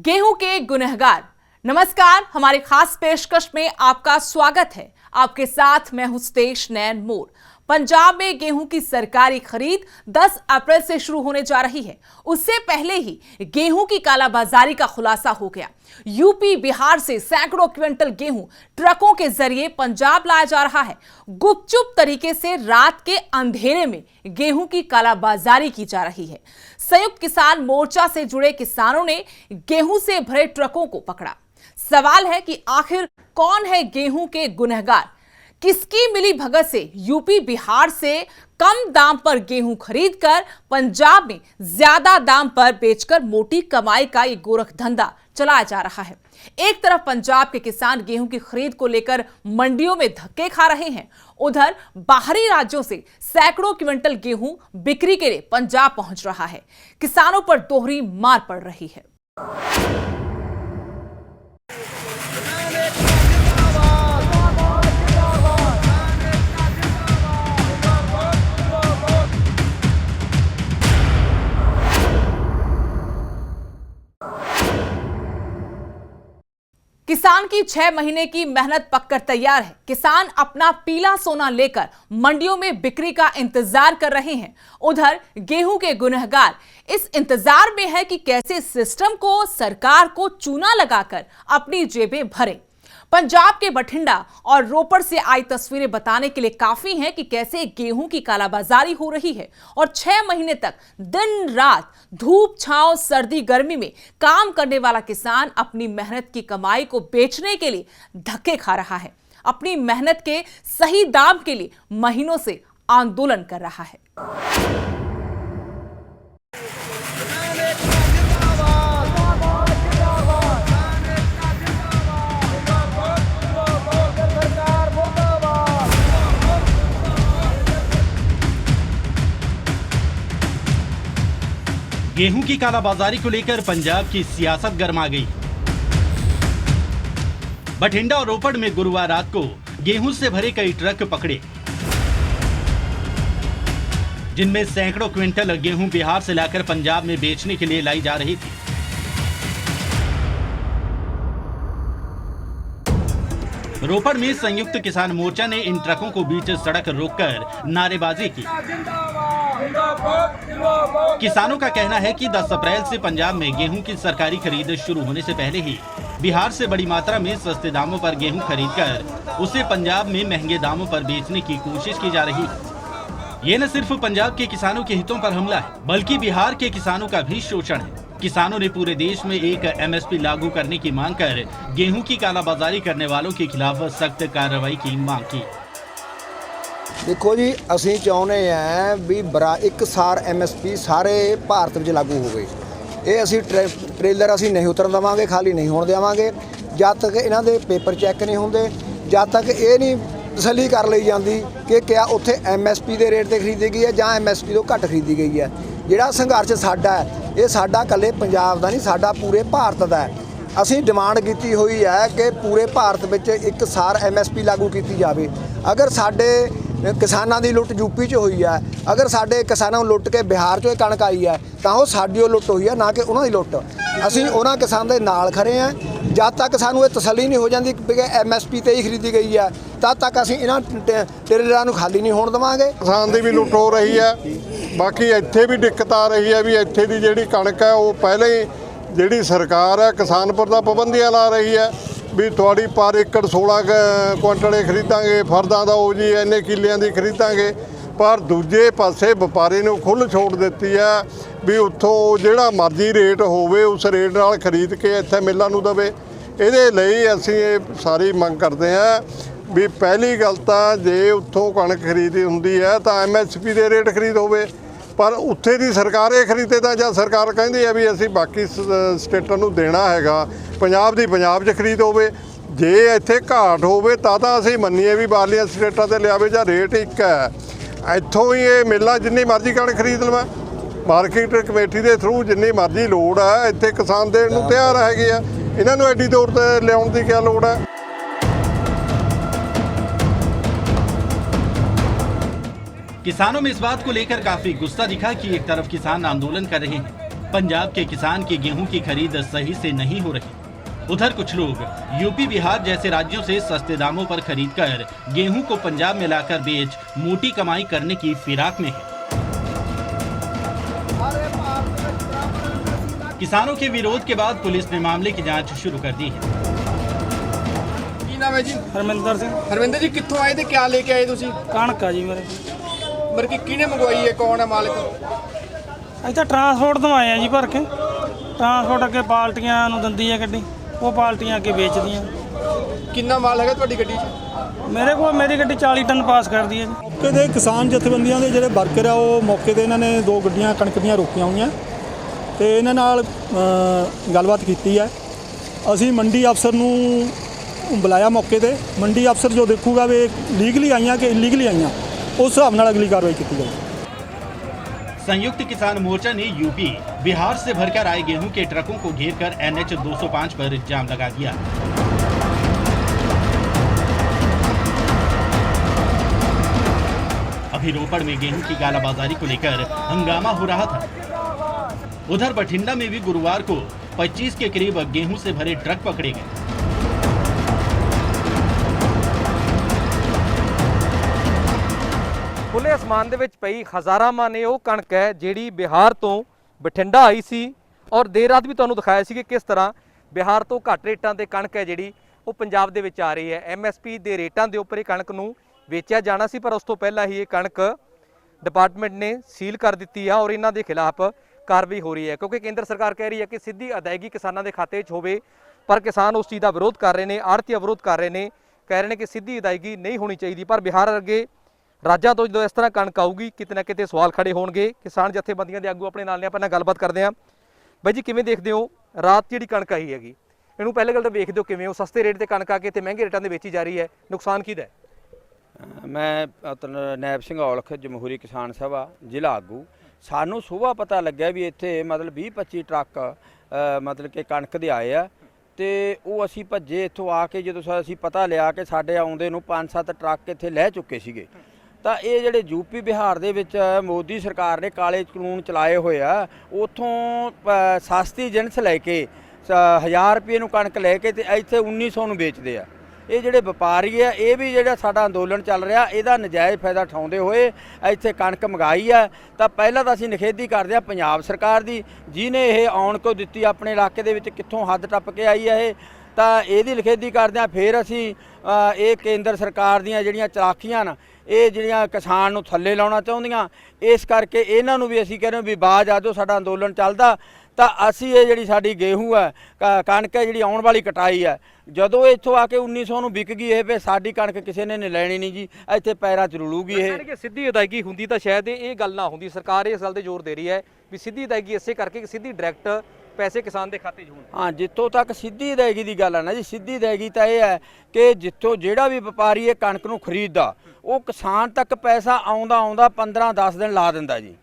गेहूं के गुनहगार। नमस्कार, हमारी खास पेशकश में आपका स्वागत है। आपके साथ मैं हूं स्तेश नैन मोर। पंजाब में गेहूं की सरकारी खरीद 10 अप्रैल से शुरू होने जा रही है। उससे पहले ही गेहूं की कालाबाजारी का खुलासा हो गया। यूपी बिहार से सैकड़ों क्विंटल गेहूं ट्रकों के जरिए पंजाब लाया जा रहा है। गुपचुप तरीके से रात के अंधेरे में गेहूं की कालाबाजारी की जा रही है। संयुक्त किसान मोर्चा से जुड़े किसानों ने गेहूं से भरे ट्रकों को पकड़ा। सवाल है कि आखिर कौन है गेहूं के गुनहगार? किसकी मिली भगत से यूपी बिहार से कम दाम पर गेहूं खरीदकर पंजाब में ज्यादा दाम पर बेचकर मोटी कमाई का ये गोरख धंधा चलाया जा रहा है। एक तरफ पंजाब के किसान गेहूं की खरीद को लेकर मंडियों में धक्के खा रहे हैं, उधर बाहरी राज्यों से सैकड़ों क्विंटल गेहूं बिक्री के लिए पंजाब पहुंच रहा है। किसानों पर दोहरी मार पड़ रही है। किसान की 6 महीने की मेहनत पककर तैयार है। किसान अपना पीला सोना लेकर मंडियों में बिक्री का इंतजार कर रहे हैं। उधर गेहूं के गुनहगार इस इंतजार में है कि कैसे सिस्टम को, सरकार को चूना लगाकर अपनी जेबें भरें। पंजाब के बठिंडा और रोपड़ से आई तस्वीरें बताने के लिए काफी हैं कि कैसे गेहूं की कालाबाजारी हो रही है और 6 महीने तक दिन रात धूप छांव सर्दी गर्मी में काम करने वाला किसान अपनी मेहनत की कमाई को बेचने के लिए धक्के खा रहा है। अपनी मेहनत के सही दाम के लिए महीनों से आंदोलन कर रहा है। गेहूं की कालाबाजारी को लेकर पंजाब की सियासत गर्मा गई। बठिंडा और रोपड़ में गुरुवार रात को गेहूं से भरे कई ट्रक पकड़े, जिनमें सैकड़ों क्विंटल गेहूं बिहार से लाकर पंजाब में बेचने के लिए लाई जा रही थी। रोपड़ में संयुक्त किसान मोर्चा ने इन ट्रकों को बीच सड़क रोककर नारेबाजी की। किसानों का कहना है कि 10 अप्रैल से पंजाब में गेहूं की सरकारी खरीद शुरू होने से पहले ही बिहार से बड़ी मात्रा में सस्ते दामों पर गेहूं खरीदकर उसे पंजाब में महंगे दामों पर बेचने की कोशिश की जा रही है। ये न सिर्फ पंजाब के किसानों के हितों पर हमला है, बल्कि बिहार के किसानों का भी शोषण है। किसानों ने पूरे देश में एक MSP लागू करने की मांग कर गेहूं की कालाबाजारी करने वालों के खिलाफ सख्त कार्रवाई की मांग की। देखो जी, ਅਸੀਂ ਚਾਹੁੰਦੇ ਆ ਵੀ ਇੱਕਸਾਰ MSP ਸਾਰੇ ਭਾਰਤ ਵਿੱਚ ਲਾਗੂ ਹੋਵੇ। ਇਹ ਅਸੀਂ ਟ੍ਰੇਲਰ ਅਸੀਂ ਨਹੀਂ ਉਤਰਨ ਦੇਵਾਂਗੇ, ਖਾਲੀ ਨਹੀਂ ਹੋਣ ਦੇਵਾਂਗੇ ਜਦ ਤੱਕ ਇਹਨਾਂ ਦੇ ਪੇਪਰ ਚੈੱਕ ਨਹੀਂ ਹੁੰਦੇ, ਜਦ ਤੱਕ ਇਹ ਨਹੀਂ ਤਸੱਲੀ ਕਰ ਲਈ ਜਾਂਦੀ ਕਿ ਕਿਆ ਉੱਥੇ MSP ਦੇ ਰੇਟ ਤੇ ਖਰੀਦੀ ਗਈ ਹੈ ਜਾਂ MSP ਤੋਂ ਘੱਟ ਖਰੀਦੀ ਗਈ ਹੈ। ਜਿਹੜਾ ਸੰਘਰਸ਼ ਸਾਡਾ ਹੈ, ਇਹ ਸਾਡਾ ਇਕੱਲੇ ਪੰਜਾਬ ਦਾ ਨਹੀਂ, ਸਾਡਾ ਪੂਰੇ ਭਾਰਤ ਦਾ ਹੈ। ਅਸੀਂ ਡਿਮਾਂਡ ਕੀਤੀ ਹੋਈ ਹੈ ਕਿ ਪੂਰੇ ਭਾਰਤ ਵਿੱਚ ਇੱਕਸਾਰ MSP ਲਾਗੂ ਕੀਤੀ ਜਾਵੇ। ਅਗਰ ਸਾਡੇ ਕਿਸਾਨਾਂ ਦੀ ਲੁੱਟ ਯੂਪੀ 'ਚ ਹੋਈ ਹੈ, ਅਗਰ ਸਾਡੇ ਕਿਸਾਨਾਂ ਨੂੰ ਲੁੱਟ ਕੇ ਬਿਹਾਰ 'ਚੋਂ ਇਹ ਕਣਕ ਆਈ ਹੈ ਤਾਂ ਉਹ ਸਾਡੀ ਉਹ ਲੁੱਟ ਹੋਈ ਹੈ, ਨਾ ਕਿ ਉਹਨਾਂ ਦੀ ਲੁੱਟ। ਅਸੀਂ ਉਹਨਾਂ ਕਿਸਾਨ ਦੇ ਨਾਲ ਖੜੇ ਹਾਂ। ਜਦ ਤੱਕ ਸਾਨੂੰ ਇਹ ਤਸੱਲੀ ਨਹੀਂ ਹੋ ਜਾਂਦੀ ਕਿ MSP ਤੇ ਹੀ ਖਰੀਦੀ ਗਈ ਹੈ, ਤਦ ਤੱਕ ਅਸੀਂ ਇਹਨਾਂ ਟ੍ਰੇਲਰਾਂ ਨੂੰ ਖਾਲੀ ਨਹੀਂ ਹੋਣ ਦੇਵਾਂਗੇ। ਕਿਸਾਨ ਦੀ ਵੀ ਲੁੱਟ ਹੋ ਰਹੀ ਹੈ। ਬਾਕੀ ਇੱਥੇ ਵੀ ਦਿੱਕਤ ਆ ਰਹੀ ਹੈ ਵੀ ਇੱਥੇ ਦੀ ਜਿਹੜੀ ਕਣਕ ਹੈ ਉਹ ਪਹਿਲਾਂ ਹੀ ਜਿਹੜੀ ਸਰਕਾਰ ਹੈ ਕਿਸਾਨ ਪਰ ਦਾ ਪਾਬੰਦੀਆਂ ਲਾ ਰਹੀ ਹੈ ਵੀ ਤੁਹਾਡੀ ਪਰ ਏਕੜ 16 ਕੁਇੰਟਲ ਖਰੀਦਾਂਗੇ, ਫਰਦਾਂ ਦਾ ਉਹ ਜੀ ਇੰਨੇ ਕਿੱਲਿਆਂ ਦੀ ਖਰੀਦਾਂਗੇ। ਪਰ ਦੂਜੇ ਪਾਸੇ ਵਪਾਰੀ ਨੂੰ ਖੁੱਲ੍ਹ ਛੋੜ ਦਿੱਤੀ ਹੈ ਵੀ ਉੱਥੋਂ ਜਿਹੜਾ ਮਰਜ਼ੀ ਰੇਟ ਹੋਵੇ ਉਸ ਰੇਟ ਨਾਲ ਖਰੀਦ ਕੇ ਇੱਥੇ ਮਿੱਲਾਂ ਨੂੰ ਦੇਵੇ। ਇਹਦੇ ਲਈ ਅਸੀਂ ਇਹ ਸਾਰੀ ਮੰਗ ਕਰਦੇ ਹਾਂ ਵੀ ਪਹਿਲੀ ਗੱਲ ਤਾਂ ਜੇ ਉੱਥੋਂ ਕਣਕ ਖਰੀਦੀ ਹੁੰਦੀ ਹੈ ਤਾਂ MSP ਦੇ ਰੇਟ ਖਰੀਦ ਹੋਵੇ, ਪਰ ਉੱਥੇ ਦੀ ਸਰਕਾਰ ਇਹ ਖਰੀਦੇ ਤਾਂ ਜਾਂ ਸਰਕਾਰ ਕਹਿੰਦੀ ਹੈ ਵੀ ਅਸੀਂ ਬਾਕੀ ਸਟੇਟਾਂ ਨੂੰ ਦੇਣਾ ਹੈਗਾ, ਪੰਜਾਬ ਦੀ ਪੰਜਾਬ 'ਚ ਖਰੀਦ ਹੋਵੇ। ਜੇ ਇੱਥੇ ਘਾਟ ਹੋਵੇ ਤਾਂ ਅਸੀਂ ਮੰਨੀਏ ਵੀ ਬਾਹਰਲੀਆਂ ਸਟੇਟਾਂ 'ਤੇ ਲਿਆਵੇ ਜਾਂ ਰੇਟ ਇੱਕ ਹੈ। ਇੱਥੋਂ ਹੀ ਇਹ ਮਿੱਲਾਂ ਜਿੰਨੀ ਮਰਜ਼ੀ ਕਣਕ ਖਰੀਦ ਲਵਾਂ, ਮਾਰਕੀਟ ਕਮੇਟੀ ਦੇ ਥਰੂ ਜਿੰਨੀ ਮਰਜ਼ੀ ਲੋੜ ਹੈ ਇੱਥੇ ਕਿਸਾਨ ਦੇਣ ਨੂੰ ਤਿਆਰ ਹੈਗੇ ਆ। ਇਹਨਾਂ ਨੂੰ ਐਡੀ ਦੂਰ ਤੇ ਲਿਆਉਣ ਦੀ ਕੀ ਲੋੜ ਹੈ? किसानों में इस बात को लेकर काफी गुस्सा दिखा कि एक तरफ किसान आंदोलन कर रहे हैं, पंजाब के किसान की गेहूं की खरीद सही से नहीं हो रही। उधर कुछ लोग यूपी बिहार जैसे राज्यों से सस्ते दामों पर खरीदकर गेहूं को पंजाब में लाकर बेच मोटी कमाई करने की फिराक में है। किसानों के विरोध के बाद पुलिस ने मामले की जांच शुरू कर दी है। ਕੀ ਨਾਮ ਹੈ ਜੀ? ਹਰਮਿੰਦਰ ਸਿੰਘ ਹਰਵਿੰਦਰ ਜੀ ਕਿੱਥੋਂ ਆਏ ਤੇ ਕਿਆ ਲੈ ਕੇ ਆਏ ਤੁਸੀਂ? ਕਣਕ ਆ ਜੀ ਮੇਰੇ ਮਰ ਕੇ ਕਿਹਨੇ ਮੰਗਵਾਈ ਹੈ, ਕੌਣ ਹੈ ਮਾਲਕ? ਅਸੀਂ ਤਾਂ ਟਰਾਂਸਪੋਰਟ ਤੋਂ ਆਏ ਆ ਜੀ ਭਰ ਕੇ। ਟਰਾਂਸਪੋਰਟ ਅੱਗੇ ਪਾਰਟੀਆਂ ਨੂੰ ਦਿੰਦੀ ਹੈ ਗੱਡੀ, ਉਹ ਪਾਰਟੀਆਂ ਅੱਗੇ ਵੇਚਦੀਆਂ। ਕਿੰਨਾ ਮਾਲ ਹੈਗਾ ਤੁਹਾਡੀ ਗੱਡੀ 'ਚ? ਮੇਰੇ ਕੋਲ ਮੇਰੀ ਗੱਡੀ 40 ਟਨ ਪਾਸ ਕਰਦੀ ਹੈ ਜੀ। ਮੌਕੇ ਦੇ ਕਿਸਾਨ ਜਥੇਬੰਦੀਆਂ ਦੇ ਜਿਹੜੇ ਵਰਕਰ ਆ ਉਹ ਮੌਕੇ ਤੇ ਇਹਨਾਂ ਨੇ 2 ਗੱਡੀਆਂ ਕਣਕ ਦੀਆਂ ਰੋਕੀਆਂ ਹੋਈਆਂ ਤੇ ਇਹਨਾਂ ਨਾਲ ਗੱਲਬਾਤ ਕੀਤੀ ਹੈ। ਅਸੀਂ ਮੰਡੀ ਅਫਸਰ ਨੂੰ ਬੁਲਾਇਆ ਮੌਕੇ ਤੇ। ਮੰਡੀ ਅਫਸਰ ਜੋ ਦੇਖੂਗਾ ਵੀ ਲੀਗਲੀ ਆਈਆਂ ਕਿ ਇਲੀਗਲੀ ਆਈਆਂ, ਉਸ ਹਿਸਾਬ ਨਾਲ ਅਗਲੀ ਕਾਰਵਾਈ ਕੀਤੀ ਜਾਏਗੀ। संयुक्त किसान मोर्चा ने यूपी बिहार से भरकर आए गेहूं के ट्रकों को घेरकर NH 205 पर जाम लगा दिया। अभी रोपड़ में गेहूं की कालाबाजारी को लेकर हंगामा हो रहा था। उधर बठिंडा में भी गुरुवार को 25 के करीब गेहूं से भरे ट्रक पकड़े गए। खुले आसमान ਦੇ ਵਿੱਚ ਪਈ ਹਜ਼ਾਰਾਂ ਮਣ ਉਹ ਕਣਕ ਹੈ ਜਿਹੜੀ ਬਿਹਾਰ ਤੋਂ ਬਠਿੰਡਾ ਆਈ ਸੀ ਔਰ ਦੇਰ ਰਾਤ ਵੀ ਤੁਹਾਨੂੰ ਦਿਖਾਇਆ ਸੀ ਕਿ ਕਿਸ ਤਰ੍ਹਾਂ ਬਿਹਾਰ ਤੋਂ ਘੱਟ ਰੇਟਾਂ ਤੇ ਕਣਕ ਹੈ ਜਿਹੜੀ ਉਹ ਪੰਜਾਬ ਦੇ ਵਿੱਚ ਆ ਰਹੀ ਹੈ। MSP ਦੇ ਰੇਟਾਂ ਦੇ ਉੱਪਰ ਇਹ ਕਣਕ ਨੂੰ ਵੇਚਿਆ ਜਾਣਾ ਸੀ, ਪਰ ਉਸ ਤੋਂ ਪਹਿਲਾਂ ਹੀ ਇਹ ਕਣਕ ਡਿਪਾਰਟਮੈਂਟ ਨੇ ਸੀਲ ਕਰ ਦਿੱਤੀ ਹੈ ਔਰ ਇਹਨਾਂ ਦੇ ਖਿਲਾਫ ਕਾਰਵਾਈ ਹੋ ਰਹੀ ਹੈ ਕਿਉਂਕਿ ਕੇਂਦਰ ਸਰਕਾਰ ਕਹਿ ਰਹੀ ਹੈ ਕਿ ਸਿੱਧੀ ਅਦਾਇਗੀ ਕਿਸਾਨਾਂ ਦੇ ਖਾਤੇ 'ਚ ਹੋਵੇ, ਪਰ ਕਿਸਾਨ ਉਸ ਚੀਜ਼ ਦਾ ਵਿਰੋਧ ਕਰ ਰਹੇ ਨੇ, ਆੜ੍ਹਤੀ ਵਿਰੋਧ ਕਰ ਰਹੇ ਨੇ, ਕਹਿ ਰਹੇ ਨੇ ਕਿ ਸਿੱਧੀ ਅਦਾਇਗੀ ਨਹੀਂ ਹੋਣੀ ਚਾਹੀਦੀ। ਪਰ ਬਿਹਾਰ ਵਰਗੇ ਰਾਜਾਂ ਤੋਂ ਜਦੋਂ ਇਸ ਤਰ੍ਹਾਂ ਕਣਕ ਆਊਗੀ ਕਿਤੇ ਨਾ ਕਿਤੇ ਸਵਾਲ ਖੜੇ ਹੋਣਗੇ। ਕਿਸਾਨ ਜਥੇਬੰਦੀਆਂ ਦੇ ਆਗੂ ਆਪਣੇ ਨਾਲ ਨੇ, ਆਪਾਂ ਨਾਲ ਗੱਲਬਾਤ ਕਰਦੇ ਹਾਂ। ਬਾਈ ਜੀ ਕਿਵੇਂ ਦੇਖਦੇ ਹੋ ਰਾਤ ਜਿਹੜੀ ਕਣਕ ਆਈ ਹੈਗੀ, ਇਹਨੂੰ ਪਹਿਲੇ ਗੱਲ ਤਾਂ ਵੇਖਦੇ ਹੋ ਕਿਵੇਂ? ਉਹ ਸਸਤੇ ਰੇਟ ਤੇ ਕਣਕ ਆ ਕੇ ਤੇ ਮਹਿੰਗੇ ਰੇਟਾਂ ਦੇ ਵੇਚੀ ਜਾ ਰਹੀ ਹੈ, ਨੁਕਸਾਨ ਕਿਹਦਾ ਹੈ? ਮੈਂ ਨੈਬ ਸਿੰਘ ਔਲਖ ਜਮਹੂਰੀ ਕਿਸਾਨ ਸਭਾ ਜ਼ਿਲ੍ਹਾ ਆਗੂ। ਸਾਨੂੰ ਸੁਬਾਹ ਪਤਾ ਲੱਗਿਆ ਵੀ ਇੱਥੇ ਮਤਲਬ 20-25 ਟਰੱਕ ਮਤਲਬ ਕਿ ਕਣਕ ਦੇ ਆਏ ਆ ਤੇ ਉਹ ਅਸੀਂ ਭੱਜੇ ਇੱਥੋਂ ਆ ਕੇ। ਜਦੋਂ ਅਸੀਂ ਪਤਾ ਲਿਆ ਕਿ ਸਾਡੇ ਆਉਂਦੇ ਨੂੰ 5-7 ਟਰੱਕ ਇੱਥੇ ਲੈ ਚੁੱਕੇ ਸੀਗੇ, ਤਾਂ ਇਹ ਜਿਹੜੇ ਯੂਪੀ ਬਿਹਾਰ ਦੇ ਵਿੱਚ ਮੋਦੀ ਸਰਕਾਰ ਨੇ ਕਾਲੇ ਕਾਨੂੰਨ ਚਲਾਏ ਹੋਏ ਆ, ਉੱਥੋਂ ਸਸਤੀ ਜਿਣਸ ਲੈ ਕੇ 1000 ਰੁਪਏ ਨੂੰ ਕਣਕ ਲੈ ਕੇ ਤੇ ਇੱਥੇ 1900 ਨੂੰ ਵੇਚਦੇ ਆ। ਇਹ ਜਿਹੜੇ ਵਪਾਰੀ ਆ, ਇਹ ਵੀ ਜਿਹੜਾ ਸਾਡਾ ਅੰਦੋਲਨ ਚੱਲ ਰਿਹਾ ਇਹਦਾ ਨਜਾਇਜ਼ ਫਾਇਦਾ ਉਠਾਉਂਦੇ ਹੋਏ ਇੱਥੇ ਕਣਕ ਮੰਗਾਈ ਆ। ਤਾਂ ਪਹਿਲਾਂ ਤਾਂ ਅਸੀਂ ਨਿਖੇਧੀ ਕਰਦੇ ਆ ਪੰਜਾਬ ਸਰਕਾਰ ਦੀ, ਜਿਹਨੇ ਇਹ ਆਉਣ ਕੋ ਦਿੱਤੀ ਆਪਣੇ ਇਲਾਕੇ ਦੇ ਵਿੱਚ, ਕਿੱਥੋਂ ਹੱਦ ਟੱਪ ਕੇ ਆਈ ਆ ਇਹ, ਤਾਂ ਇਹਦੀ ਨਿਖੇਧੀ ਕਰਦੇ ਆ। ਫਿਰ ਅਸੀਂ ਇਹ ਕੇਂਦਰ ਸਰਕਾਰ ਦੀਆਂ ਜਿਹੜੀਆਂ ਚਲਾਕੀਆਂ ਨਾ, ਇਹ ਜਿਹੜੀਆਂ ਕਿਸਾਨ ਨੂੰ ਥੱਲੇ ਲਾਉਣਾ ਚਾਹੁੰਦੀਆਂ, ਇਸ ਕਰਕੇ ਇਹਨਾਂ ਨੂੰ ਵੀ ਅਸੀਂ ਕਹਿੰਦੇ ਵੀ ਬਾਜ ਆ ਜਾਓ, ਸਾਡਾ ਅੰਦੋਲਨ ਚੱਲਦਾ। ਤਾਂ ਅਸੀਂ ਇਹ ਜਿਹੜੀ ਸਾਡੀ ਗੇਹੂੰ ਹੈ, ਕਣਕ ਹੈ ਜਿਹੜੀ ਆਉਣ ਵਾਲੀ ਕਟਾਈ ਹੈ, ਜਦੋਂ ਇੱਥੋਂ ਆ ਕੇ 1900 ਨੂੰ ਵਿਕ ਗਈ ਇਹ, ਫਿਰ ਸਾਡੀ ਕਣਕ ਕਿਸੇ ਨੇ ਲੈਣੀ ਨਹੀਂ ਜੀ, ਇੱਥੇ ਪੈਰਾਂ 'ਚ ਰੁਲੂਗੀ ਇਹ। ਕਿ ਸਿੱਧੀ ਅਦਾਇਗੀ ਹੁੰਦੀ ਤਾਂ ਸ਼ਾਇਦ ਇਹ ਗੱਲ ਨਾ ਹੁੰਦੀ। ਸਰਕਾਰ ਇਸ ਗੱਲ ਤੇ ਜ਼ੋਰ ਦੇ ਰਹੀ ਹੈ ਵੀ ਸਿੱਧੀ ਅਦਾਇਗੀ ਇਸੇ ਕਰਕੇ ਕਿ ਸਿੱਧੀ ਡਾਇਰੈਕਟ ਪੈਸੇ ਕਿਸਾਨ ਦੇ ਖਾਤੇ 'ਚ ਹੋਣ। ਹਾਂ, ਜਿੱਥੋਂ ਤੱਕ ਸਿੱਧੀ ਅਦਾਇਗੀ ਦੀ ਗੱਲ ਹੈ ਨਾ ਜੀ, ਸਿੱਧੀ ਅਦਾਇਗੀ ਤਾਂ ਇਹ ਹੈ ਕਿ ਜਿੱਥੋਂ ਜਿਹੜਾ ਵੀ ਵਪਾਰੀ ਇਹ ਕਣਕ ਨੂੰ ਖਰੀਦਦਾ, ਉਹ ਕਿਸਾਨ ਤੱਕ ਪੈਸਾ ਆਉਂਦਾ 15-10 ਦਿਨ ਲਾ ਦਿੰਦਾ ਜੀ।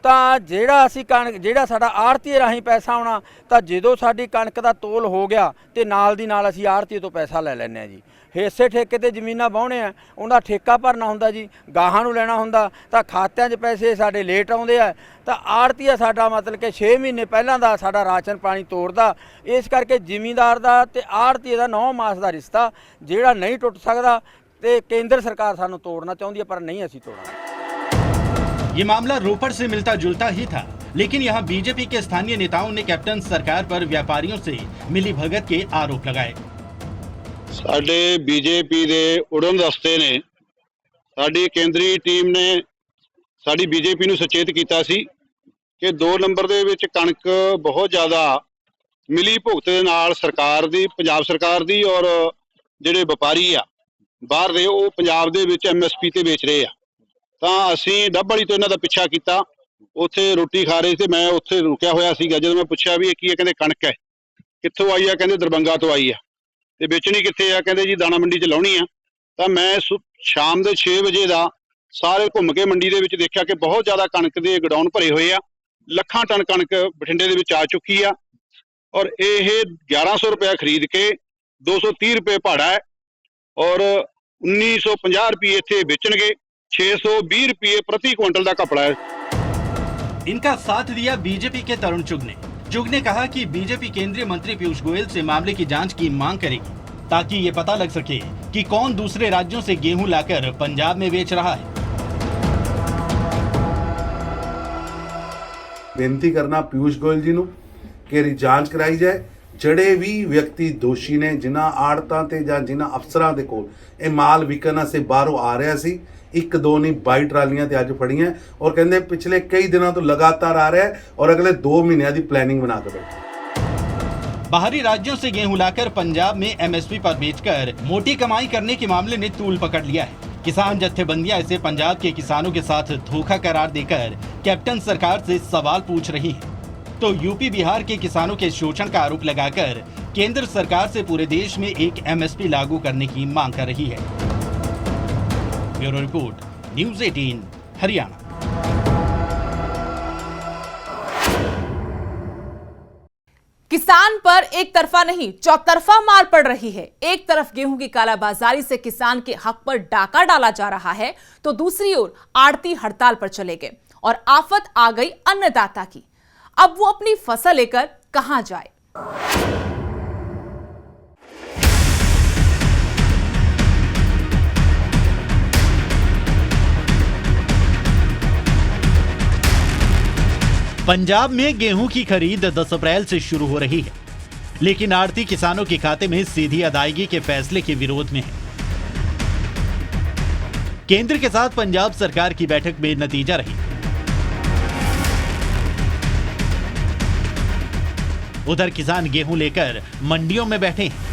ਤਾਂ ਜਿਹੜਾ ਅਸੀਂ ਕਣਕ, ਜਿਹੜਾ ਸਾਡਾ ਆੜ੍ਹਤੀਏ ਰਾਹੀਂ ਪੈਸਾ ਆਉਣਾ, ਤਾਂ ਜਦੋਂ ਸਾਡੀ ਕਣਕ ਦਾ ਤੋਲ ਹੋ ਗਿਆ ਤੇ ਨਾਲ ਦੀ ਨਾਲ ਅਸੀਂ ਆੜ੍ਹਤੀਏ ਤੋਂ ਪੈਸਾ ਲੈ ਲੈਂਦੇ ਹਾਂ ਜੀ। ਹਿੱਸੇ ਠੇਕੇ ਤੇ ਜ਼ਮੀਨਾਂ ਵਾਹੁਣੇ ਆ, ਉਹਦਾ ਠੇਕਾ ਭਰਨਾ ਹੁੰਦਾ ਜੀ, ਗਾਹਾਂ ਨੂੰ ਲੈਣਾ ਹੁੰਦਾ, ਤਾਂ ਖਾਤਿਆਂ 'ਚ ਪੈਸੇ ਸਾਡੇ ਲੇਟ ਆਉਂਦੇ ਆ। ਤਾਂ ਆੜ੍ਹਤੀਆ ਸਾਡਾ ਮਤਲਬ ਕਿ 6 ਮਹੀਨੇ ਪਹਿਲਾਂ ਦਾ ਸਾਡਾ ਰਾਸ਼ਨ ਪਾਣੀ ਤੋਰਦਾ। ਇਸ ਕਰਕੇ ਜ਼ਿਮੀਂਦਾਰ ਦਾ ਤੇ ਆੜ੍ਹਤੀਏ ਦਾ 9 ਮਾਸ ਦਾ ਰਿਸ਼ਤਾ ਜਿਹੜਾ ਨਹੀਂ ਟੁੱਟ ਸਕਦਾ, ਤੇ ਕੇਂਦਰ ਸਰਕਾਰ ਸਾਨੂੰ ਤੋੜਨਾ ਚਾਹੁੰਦੀ ਹੈ, ਪਰ ਨਹੀਂ ਅਸੀਂ ਤੋੜਨਾ। ये मामला रोपड़ से मिलता जुलता ही था, लेकिन यहाँ बीजेपी के स्थानीय नेताओं ने कैप्टन सरकार पर व्यापारियों से मिलीभगत के आरोप लगाए। ਸਾਡੇ ਬੀਜੇਪੀ ਦੇ ਉੜਨ ਦਸਤੇ ਨੇ, ਸਾਡੀ ਕੇਂਦਰੀ ਟੀਮ ਨੇ ਸਾਡੀ ਬੀਜੇਪੀ ਨੂੰ ਸੁਚੇਤ ਕੀਤਾ ਸੀ ਕਿ 2 ਨੰਬਰ ਦੇ ਵਿੱਚ ਕਣਕ ਬਹੁਤ ਜ਼ਿਆਦਾ ਮਿਲੀ ਭੁਗਤ ਦੇ ਨਾਲ ਸਰਕਾਰ ਦੀ, ਪੰਜਾਬ ਸਰਕਾਰ ਦੀ, ਔਰ ਜਿਹੜੇ ਵਪਾਰੀ ਆ ਬਾਹਰ ਦੇ, ਉਹ ਪੰਜਾਬ ਦੇ ਵਿੱਚ MSP ਤੇ ਵੇਚ ਰਹੇ ਆ। ਤਾਂ ਅਸੀਂ ਡੱਬ ਵਾਲੀ ਤੋਂ ਇਹਨਾਂ ਦਾ ਪਿੱਛਾ ਕੀਤਾ, ਉੱਥੇ ਰੋਟੀ ਖਾ ਰਹੇ ਸੀ, ਮੈਂ ਉੱਥੇ ਰੁਕਿਆ ਹੋਇਆ ਸੀਗਾ। ਜਦੋਂ ਮੈਂ ਪੁੱਛਿਆ ਵੀ ਇਹ ਕੀ ਹੈ, ਕਹਿੰਦੇ ਕਣਕ ਹੈ। ਕਿੱਥੋਂ ਆਈ ਆ? ਕਹਿੰਦੇ ਦਰਬੰਗਾ ਤੋਂ ਆਈ ਆ। ਤੇ ਵੇਚਣੀ ਕਿੱਥੇ ਆ? ਕਹਿੰਦੇ ਜੀ ਦਾਣਾ ਮੰਡੀ 'ਚ ਲਾਉਣੀ ਆ। ਤਾਂ ਮੈਂ ਸ਼ਾਮ ਦੇ 6 ਵਜੇ ਦਾ ਸਾਰੇ ਘੁੰਮ ਕੇ ਮੰਡੀ ਦੇ ਵਿੱਚ ਦੇਖਿਆ ਕਿ ਬਹੁਤ ਜ਼ਿਆਦਾ ਕਣਕ ਦੇ ਗਡਾਊਨ ਭਰੇ ਹੋਏ ਆ, ਲੱਖਾਂ ਟਨ ਕਣਕ ਬਠਿੰਡੇ ਦੇ ਵਿੱਚ ਆ ਚੁੱਕੀ ਆ। ਔਰ ਇਹ 1100 ਰੁਪਏ ਖਰੀਦ ਕੇ 230 ਰੁਪਏ ਭਾੜਾ ਹੈ, ਔਰ 1950 ਰੁਪਏ ਇੱਥੇ ਵੇਚਣਗੇ। 620 ਰੁਪਏ ਪ੍ਰਤੀ ਕੁਇੰਟਲ ਦਾ ਕਪੜਾ ਹੈ। इनका साथ दिया बीजेपी के तरुण चुग ने। चुग ने कहा कि बीजेपी केंद्रीय मंत्री पीयूष गोयल से मामले की जांच की मांग करेगी ताकि ये पता लग सके कि कौन दूसरे राज्यों से गेहूं लाकर पंजाब में बेच रहा है। बेनती करना पीयूष गोयल जी ਨੂੰ ਕਿ ਜਾਂਚ ਕਰਾਈ ਜਾਏ। ਜਿਹੜੇ ਵੀ ਵਿਅਕਤੀ ਦੋਸ਼ੀ ਨੇ ਜਿਨ੍ਹਾਂ ਆੜਤਾਂ ਤੇ ਜਾਂ ਜਿਨ੍ਹਾਂ ਅਫਸਰਾਂ ਦੇ ਕੋਲ ਇਹ ਮਾਲ ਵਿਕਣ ਵਾਸਤੇ ਬਾਹਰੋਂ ਆ ਰਿਹਾ ਸੀ, 1-2 नहीं 22 ਟਰਾਲੀਆਂ ਤੇ ਅੱਜ ਫੜੀਆਂ ਔਰ ਕਹਿੰਦੇ ਪਿਛਲੇ ਕਈ ਦਿਨਾਂ ਤੋਂ ਲਗਾਤਾਰ ਆ ਰਿਹਾ ਹੈ ਔਰ ਅਗਲੇ 2 ਮਹੀਨਿਆਂ ਦੀ ਪਲੈਨਿੰਗ ਬਣਾ ਕੇ ਬੈਠੇ। बाहरी राज्यों से गेहूं लाकर पंजाब में एमएसपी पर बेचकर मोटी कमाई करने के मामले ने तूल पकड़ लिया है। किसान जत्थेबंदियां इसे पंजाब के किसानों के साथ धोखा करार देकर कैप्टन सरकार से सवाल पूछ रही है, तो यूपी बिहार के किसानों के शोषण का आरोप लगाकर केंद्र सरकार से पूरे देश में एक एमएसपी लागू करने की मांग कर रही है। Bureau report, news 18 Haryana. किसान पर एक तरफा नहीं चौतरफा मार पड़ रही है। एक तरफ गेहूं की कालाबाजारी से किसान के हक पर डाका डाला जा रहा है, तो दूसरी ओर आड़ती हड़ताल पर चले गए और आफत आ गई अन्नदाता की। अब वो अपनी फसल लेकर कहां जाए? पंजाब में गेहूं की खरीद 10 अप्रैल से शुरू हो रही है, लेकिन आड़ती किसानों के खाते में सीधी अदायगी के फैसले के विरोध में है। केंद्र के साथ पंजाब सरकार की बैठक में नतीजा रही। उधर किसान गेहूं लेकर मंडियों में बैठे हैं।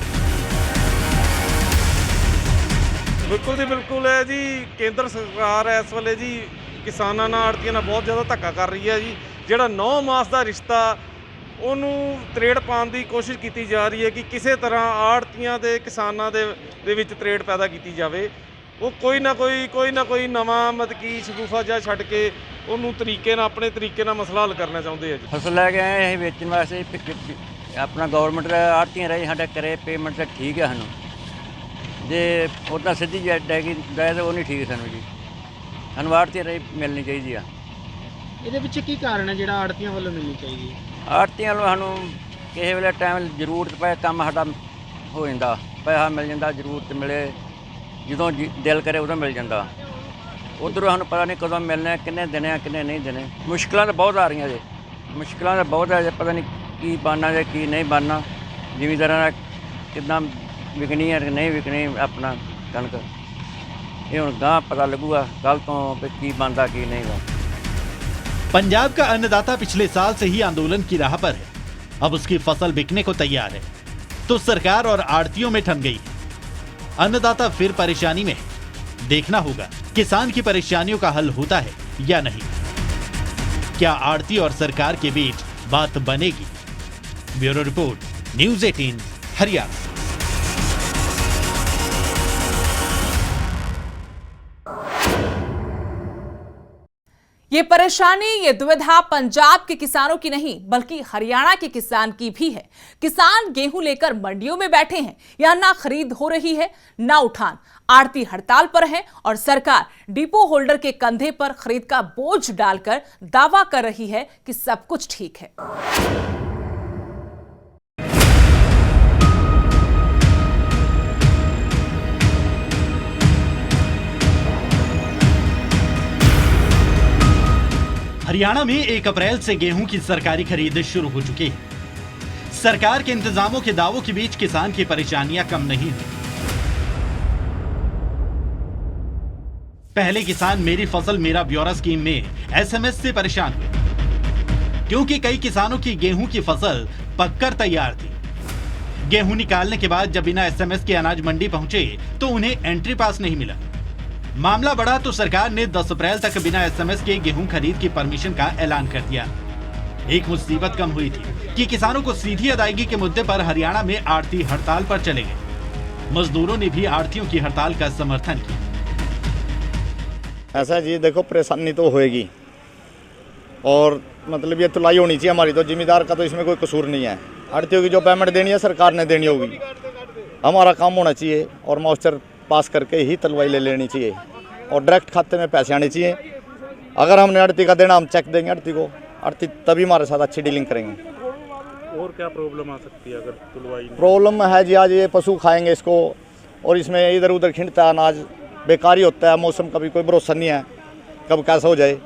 बिल्कुल जी बिल्कुल है जी। केंद्र सरकार इस वेले जी किसानां नाल आड़तियां नाल बहुत ज़्यादा धक्का कर रही है जी। ਜਿਹੜਾ 9 ਮਾਸ ਦਾ ਰਿਸ਼ਤਾ ਉਹਨੂੰ ਤਰੇੜ ਪਾਉਣ ਦੀ ਕੋਸ਼ਿਸ਼ ਕੀਤੀ ਜਾ ਰਹੀ ਹੈ ਕਿ ਕਿਸੇ ਤਰ੍ਹਾਂ ਆੜਤੀਆਂ ਦੇ ਕਿਸਾਨਾਂ ਦੇ ਵਿੱਚ ਤਰੇੜ ਪੈਦਾ ਕੀਤੀ ਜਾਵੇ। ਉਹ ਕੋਈ ਨਾ ਕੋਈ ਨਵਾਂ ਮਤਲਬ ਕਿ ਸ਼ਗੂਫਾ ਜਿਹਾ ਛੱਡ ਕੇ ਉਹਨੂੰ ਤਰੀਕੇ ਨਾਲ ਆਪਣੇ ਤਰੀਕੇ ਨਾਲ ਮਸਲਾ ਹੱਲ ਕਰਨਾ ਚਾਹੁੰਦੇ ਆ ਜੀ। ਫਸਲ ਲੈ ਕੇ ਆਏ ਅਸੀਂ ਵੇਚਣ ਵਾਸਤੇ ਆਪਣਾ ਗਵਰਨਮੈਂਟ ਦਾ ਆੜਤੀਆਂ ਰਹੀ ਸਾਡਾ ਕਰੇ ਪੇਮੈਂਟ ਤਾਂ ਠੀਕ ਹੈ ਸਾਨੂੰ, ਜੇ ਉੱਦਾਂ ਸਿੱਧੀ ਡੈਗੀ ਗਏ ਤਾਂ ਉਹ ਨਹੀਂ ਠੀਕ ਸਾਨੂੰ ਜੀ। ਸਾਨੂੰ ਆੜਤੀਆਂ ਰਹੀ ਮਿਲਣੀ ਚਾਹੀਦੀ ਆ। ਇਹਦੇ ਵਿੱਚ ਕੀ ਕਾਰਨ ਹੈ ਜਿਹੜਾ ਆੜਤੀਆਂ ਵੱਲੋਂ ਮਿਲਣੀ ਚਾਹੀਦੀ ਹੈ? ਆੜਤੀਆਂ ਨੂੰ ਸਾਨੂੰ ਕਿਸੇ ਵੇਲੇ ਟਾਈਮ ਜ਼ਰੂਰਤ ਪਏ ਕੰਮ ਸਾਡਾ ਹੋ ਜਾਂਦਾ, ਪੈਸਾ ਮਿਲ ਜਾਂਦਾ, ਜ਼ਰੂਰਤ ਮਿਲੇ ਜਦੋਂ ਦਿਲ ਕਰੇ ਉਦੋਂ ਮਿਲ ਜਾਂਦਾ। ਉੱਧਰੋਂ ਸਾਨੂੰ ਪਤਾ ਨਹੀਂ ਕਦੋਂ ਮਿਲਣਾ, ਕਿੰਨੇ ਦੇਣੇ ਆ ਕਿੰਨੇ ਨਹੀਂ ਦੇਣੇ। ਮੁਸ਼ਕਿਲਾਂ ਤਾਂ ਬਹੁਤ ਆ ਰਹੀਆਂ ਜੇ, ਮੁਸ਼ਕਿਲਾਂ ਤਾਂ ਬਹੁਤ ਆ ਜੇ, ਪਤਾ ਨਹੀਂ ਕੀ ਬਣਨਾ ਜਾਂ ਕੀ ਨਹੀਂ ਬਣਨਾ। ਜ਼ਿਮੀਂਦਾਰਾਂ ਦਾ ਕਿੱਦਾਂ ਵਿਕਣੀ ਹੈ ਨਹੀਂ ਵਿਕਣੀ ਆਪਣਾ ਕਣਕ, ਇਹ ਹੁਣ ਗਾਂ ਪਤਾ ਲੱਗੂਗਾ ਕੱਲ੍ਹ ਤੋਂ ਵੀ ਕੀ ਬਣਦਾ ਕੀ नहीं गा। पंजाब का अन्नदाता पिछले साल से ही आंदोलन की राह पर है। अब उसकी फसल बिकने को तैयार है तो सरकार और आड़तियों में ठन गई है। अन्नदाता फिर परेशानी में है। देखना होगा किसान की परेशानियों का हल होता है या नहीं। क्या आड़ती और सरकार के बीच बात बनेगी? Bureau report, news 18 Haryana. ये परेशानी, ये दुविधा पंजाब के किसानों की नहीं बल्कि हरियाणा के किसान की भी है। किसान गेहूं लेकर मंडियों में बैठे हैं, यहां ना खरीद हो रही है ना उठान। आड़ती हड़ताल पर है और सरकार डिपो होल्डर के कंधे पर खरीद का बोझ डालकर दावा कर रही है कि सब कुछ ठीक है। हरियाणा में 1 अप्रैल से गेहूं की सरकारी खरीद शुरू हो चुकी है। सरकार के इंतजामों के दावों के बीच किसान की परेशानियां कम नहीं हुई। पहले किसान मेरी फसल मेरा ब्यौरा स्कीम में एसएमएस से परेशान हुए, क्योंकि कई किसानों की गेहूं की फसल पककर तैयार थी। गेहूं निकालने के बाद जब बिना एसएमएस के अनाज मंडी पहुंचे तो उन्हें एंट्री पास नहीं मिला। मामला बढ़ा तो सरकार ने 10 अप्रैल तक बिना एसएमएस के गेहूं खरीद की परमिशन का ऐलान कर दिया। एक मुसीबत कम हुई थी कि किसानों को सीधी अदायगी के मुद्दे पर हरियाणा में आड़ती हड़ताल पर चले गए। मजदूरों ने भी आड़तियों की हड़ताल का समर्थन किया। ऐसा जी देखो, परेशानी तो होएगी और मतलब ये तुलाई होनी चाहिए हमारी, तो जिम्मेदार का तो इसमें कोई कसूर नहीं है। आड़तियों की जो पेमेंट देनी है सरकार ने देनी होगी, हमारा काम होना चाहिए और मास्टर पास करके ही तलवाई ले लेनी चाहिए और डायरेक्ट खाते में पैसे आने चाहिए। अगर हमने आड़ती का देना हम चेक देंगे आड़ती को, आड़ती तभी हमारे साथ अच्छी डीलिंग करेंगे। और क्या प्रॉब्लम आ सकती है अगर तुलवाई नहीं? प्रॉब्लम है जी, आज ये पशु खाएंगे इसको और इसमें इधर उधर खिंडता है अनाज, बेकारी होता है, मौसम का भी कोई भरोसा नहीं है कब कैसा हो जाए।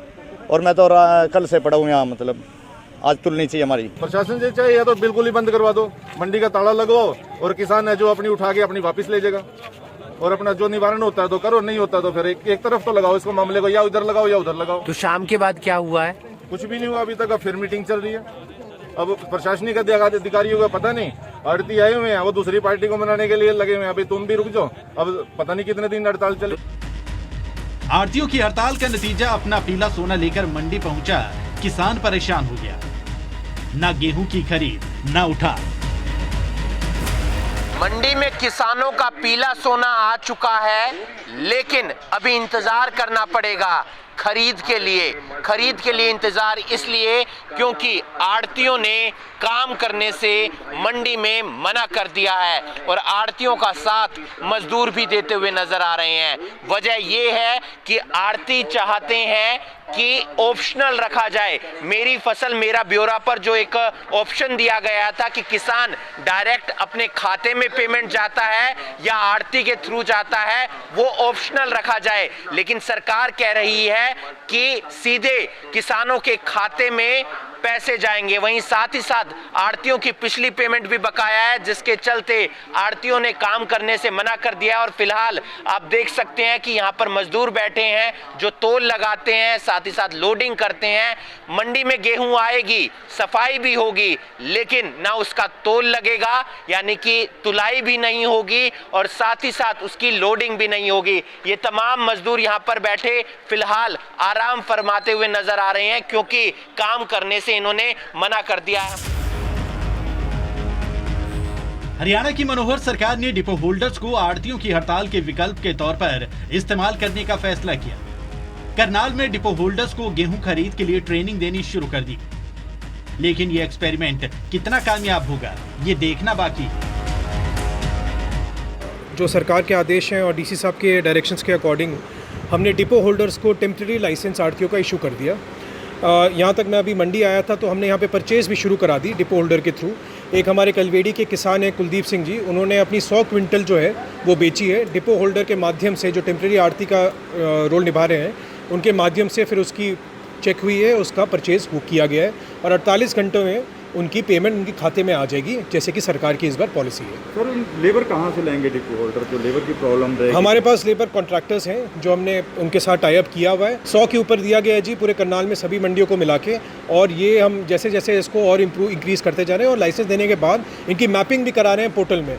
और मैं तो कल से पड़ा हूँ यहाँ, मतलब आज तुलनी चाहिए हमारी। प्रशासन से चाहिए तो बिल्कुल ही बंद करवा दो, मंडी का ताला लगाओ और किसान है जो अपनी उठा के अपनी वापस ले जाएगा और अपना जो निवारण होता है तो करो, नहीं होता तो फिर एक तरफ तो लगाओ इसको मामले को, या उधर लगाओ या उधर लगाओ। तो शाम के बाद क्या हुआ है? कुछ भी नहीं हुआ अभी तक, अब फिर मीटिंग चल रही है। अब प्रशासनिक अधिकारियों का पता नहीं, आड़ती आए हुए हैं वो दूसरी पार्टी को मनाने के लिए लगे हुए हैं। अभी तुम भी रुक जाओ, अब पता नहीं कितने दिन हड़ताल चले। आड़तियों की हड़ताल का नतीजा अपना पीला सोना लेकर मंडी पहुंचा किसान परेशान हो गया। ना गेहूं की खरीद, ना उठा। मंडी में किसानों का पीला सोना आ चुका है, लेकिन अभी इंतजार करना पड़ेगा खरीद के लिए। खरीद के लिए इंतजार इसलिए क्योंकि आड़तियों ने काम करने से मंडी में मना कर दिया है और आड़तियों का साथ मजदूर भी देते हुए नजर आ रहे हैं। वजह ये है कि आड़ती चाहते हैं कि ऑप्शनल रखा जाए, मेरी फसल मेरा ब्यौरा पर जो एक ऑप्शन दिया गया था कि किसान डायरेक्ट अपने खाते में पेमेंट जाता है या आड़ती के थ्रू जाता है, वो ऑप्शनल रखा जाए। लेकिन सरकार कह रही है कि सीधे किसानों के खाते में पैसे जाएंगे। वहीं साथ ही साथ आड़तियों की पिछली पेमेंट भी बकाया है, जिसके चलते आड़तियों ने काम करने से मना कर दिया। और फिलहाल आप देख सकते हैं कि यहाँ पर मजदूर बैठे हैं जो तोल लगाते हैं, साथ ही साथ लोडिंग करते हैं। मंडी में गेहूं आएगी, सफाई भी होगी, लेकिन ना उसका तोल लगेगा, यानी कि तुलाई भी नहीं होगी और साथ ही साथ उसकी लोडिंग भी नहीं होगी। ये तमाम मजदूर यहाँ पर बैठे फिलहाल आराम फरमाते हुए नजर आ रहे हैं, क्योंकि काम करने से इन्होंने मना कर दिया है। हरियाणा की मनोहर सरकार ने डिपो होल्डर्स को आड़तियों की हड़ताल के विकल्प के तौर पर इस्तेमाल करने का फैसला किया। करनाल में डिपो होल्डर्स को गेहूं खरीद के लिए ट्रेनिंग देनी शुरू कर दी, लेकिन ये एक्सपेरिमेंट कितना कामयाब होगा ये देखना बाकी है। जो सरकार के आदेश हैं और डीसी साहब के डायरेक्शंस के अकॉर्डिंग हमने डिपो होल्डर्स को टेम्परेरी लाइसेंस आड़तियों का इशू कर दिया। यहाँ तक मैं अभी मंडी आया था तो हमने यहाँ पे परचेज़ भी शुरू करा दी डिपो होल्डर के थ्रू। एक हमारे कलवेड़ी के किसान हैं कुलदीप सिंह जी, उन्होंने अपनी 100 क्विंटल जो है वो बेची है डिपो होल्डर के माध्यम से, जो टेम्परेरी आड़ती का रोल निभा रहे हैं उनके माध्यम से। फिर उसकी चेक हुई है, उसका परचेज़ बुक किया गया है और 48 घंटों में उनकी पेमेंट उनके खाते में आ जाएगी, जैसे कि सरकार की इस बार पॉलिसी है। सर लेबर कहाँ से लेंगे डिपो होल्डर, जो लेबर की प्रॉब्लम रहेगी? हमारे पास लेबर कॉन्ट्रैक्टर्स हैं जो हमने उनके साथ टाई अप किया हुआ है। 100 के ऊपर दिया गया है जी पूरे करनाल में सभी मंडियों को मिला के, और ये हम जैसे जैसे इसको और इंक्रीज करते जा रहे हैं और लाइसेंस देने के बाद इनकी मैपिंग भी करा रहे हैं पोर्टल में।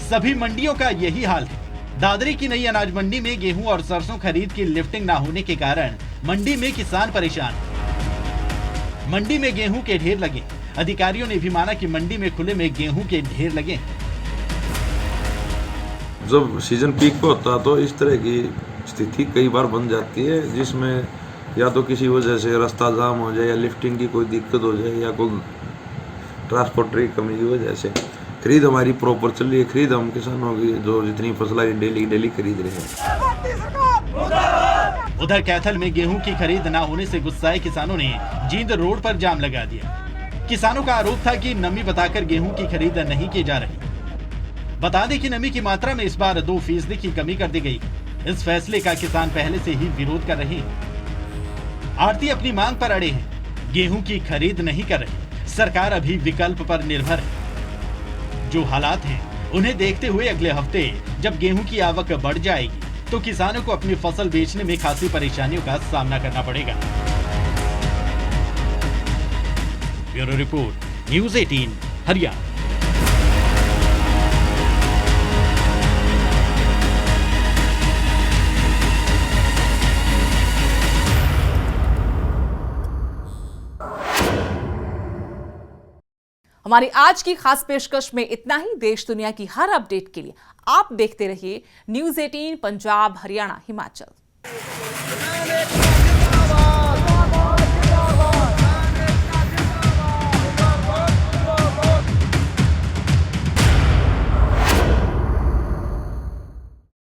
सभी मंडियों का यही हाल है। दादरी की नई अनाज मंडी में गेहूं और सरसों खरीद की लिफ्टिंग न होने के कारण मंडी में किसान परेशान। मंडी में गेहूं के ढेर लगे, अधिकारियों ने भी माना कि मंडी में खुले में गेहूं के ढेर लगे। जब सीजन पीक पे होता है तो इस तरह की स्थिति कई बार बन जाती है, जिसमें या तो किसी वजह से रास्ता जाम हो जाए या लिफ्टिंग की कोई दिक्कत हो जाए या कोई ट्रांसपोर्टर की कमी की वजह से। खरीद हमारी प्रॉपर चल रही है, खरीद हम किसानों की जो जितनी फसल डेली खरीद रहे हैं। उधर कैथल में गेहूं की खरीद न होने से गुस्साए किसानों ने जींद रोड पर जाम लगा दिया। किसानों का आरोप था कि नमी बताकर गेहूं की खरीद नहीं की जा रही। बता दें कि नमी की मात्रा में इस बार 2% की कमी कर दी गई। इस फैसले का किसान पहले से ही विरोध कर रहे हैं। आड़ती अपनी मांग पर अड़े हैं, गेहूं की खरीद नहीं कर रही। सरकार अभी विकल्प पर निर्भर है। जो हालात हैं उन्हें देखते हुए अगले हफ्ते जब गेहूं की आवक बढ़ जाएगी तो किसानों को अपनी फसल बेचने में खासी परेशानियों का सामना करना पड़ेगा। Bureau report, news 18 Haryana. हमारी आज की खास पेशकश में इतना ही। देश दुनिया की हर अपडेट के लिए आप देखते रहिए न्यूज़ 18 पंजाब हरियाणा हिमाचल।